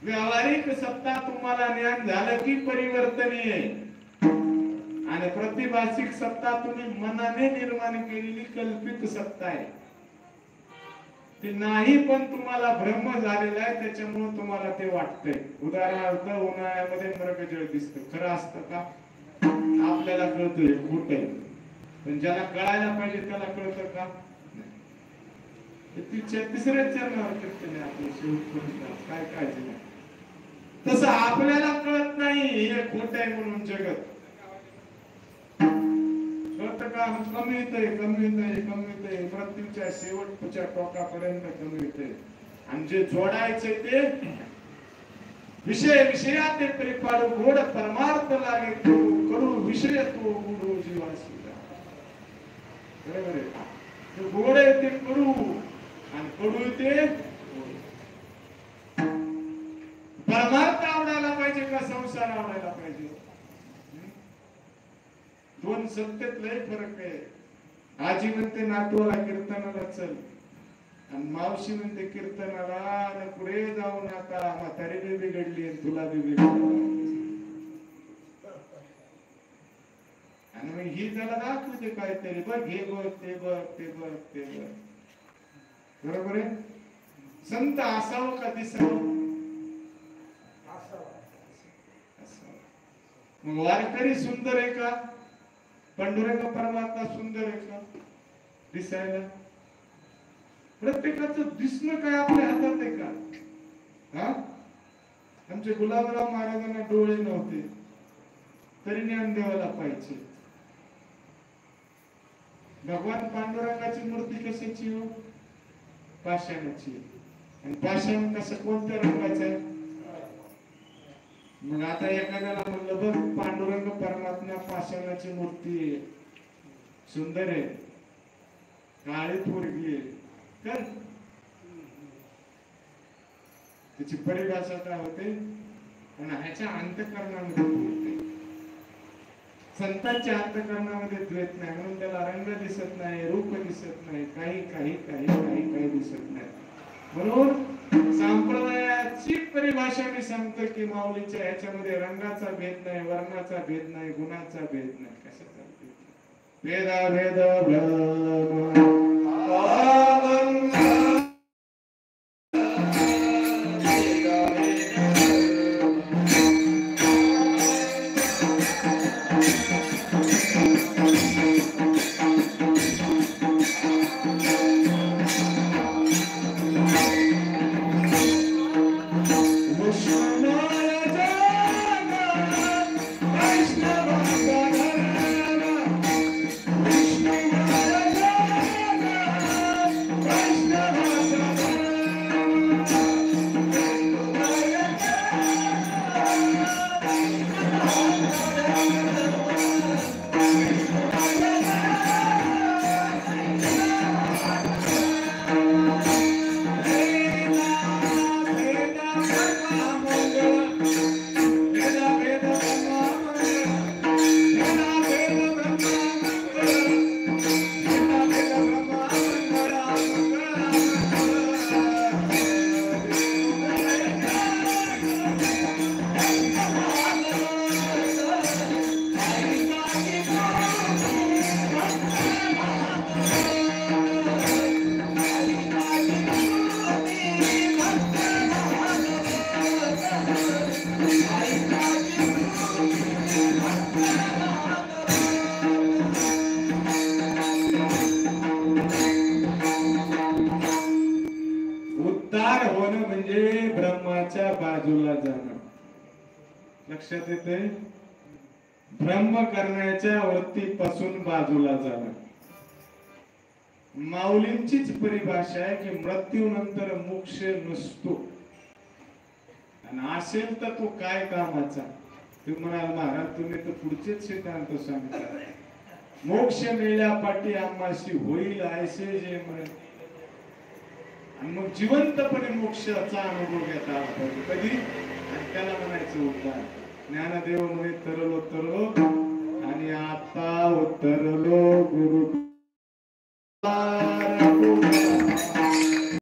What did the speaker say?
व्यावहारिक सत्ता तुम्हाला ज्ञान झालं की परिवर्तनीय आहे, आणि प्रतिभाषिक सत्ता तुम्ही मनाने निर्माण केलेली कल्पित सत्ता आहे. ते नाही पण तुम्हाला भ्रम झालेला आहे, त्याच्यामुळे तुम्हाला ते वाटतंय. उदाहरणार्थ उन्हाळ्यामध्ये मृगजळ दिसतं, खरं असतं का? आपल्याला कळतंय खोट आहे, पण ज्याला कळायला पाहिजे त्याला कळतं का? तिसऱ्या चरणावर कीर्तन आपलं शेवट काय काळजी नाही. तसं आपल्याला कळत नाही हे खोट आहे म्हणून जगत कळत का? कमी येतंय कमी येतंय कमी येतंय, मृत्यूच्या शेवटच्या टोकापर्यंत कमी येतंय. आणि जे जोडायचे ते विषय विषयात परिपाडू गोड परमार्थ लागे तो करू विषय तो गुरु जीवासी. बरोबर आहे. गोड आहे ते करू आणि कडू ते परमार्थ आवडायला पाहिजे का संसार आवडायला पाहिजे? दोन सत्तेत लय फरक आहे. आजी म्हणते नातवाला कीर्तनाला चल, आणि मावशी म्हणते कीर्तनाला पुढे जाऊन आता म्हातारी बी बिघडली आणि तुला बी बिघडली. आणि मग ही त्याला दाखवते काहीतरी, बघ हे बघ ते बघ ते बघ ते बघ. बरोबर आहे. संत असावं का दिसावं? मग वारकरी सुंदर आहे का? पांडुरंग परमात्मा सुंदर आहे का दिसायला? प्रत्येकाचं दिसणं काय आपल्या हातात आहे का? हा, आमचे गुलाबराव महाराजांना डोळे नव्हते तरी ज्ञानदेवाला पाहिजे. भगवान पांडुरंगाची मूर्ती कशाची हो? पाषाणाची. आणि पाषाण कसं कोणत्या रंगाचं आहे? मग आता एखाद्याला म्हणलं बघ पांडुरंग परमात्मा पाषाणाची मूर्ती आहे, सुंदर आहे, काळी पोरगी आहे, तर त्याची परिभाषा काय होते? पण ह्याच्या अंतःकरणामध्ये होते. संतांच्या अंतःकरणामध्ये द्वेष नाही म्हणून त्याला रंग दिसत नाही, रूप दिसत नाही, काही काही काही काही काही दिसत नाही. म्हणून संप्रदायाची परिभाषा मी सांगतो की माऊलीच्या ह्याच्यामध्ये रंगाचा भेद नाही, वर्णाचा भेद नाही, गुणाचा भेद नाही, कशाचा भेद नाही. भेद भ्रम बाजूला जाणं. लक्षात येते? ब्रह्म करण्याच्या वृत्तीपासून बाजूला जाणं. माऊलींचीच परिभाषा आहे की मृत्यूनंतर मोक्ष नसतो, आणि असेल तर तो काय कामाचा? तुम्ही म्हणाल महाराज तुम्ही तर पुढचेच सिद्धांत सांगता, मोक्ष मिळण्यापाठी आम्हाशी होईल ऐसे जे म्हणे. आणि मग जिवंतपणे मोक्षाचा अनुभव घेता आला पाहिजे. कधी? त्याला म्हणायचं उद्धार. ज्ञानदेव म्हणे तरलो तरलो, आणि आता उतरलो गुरु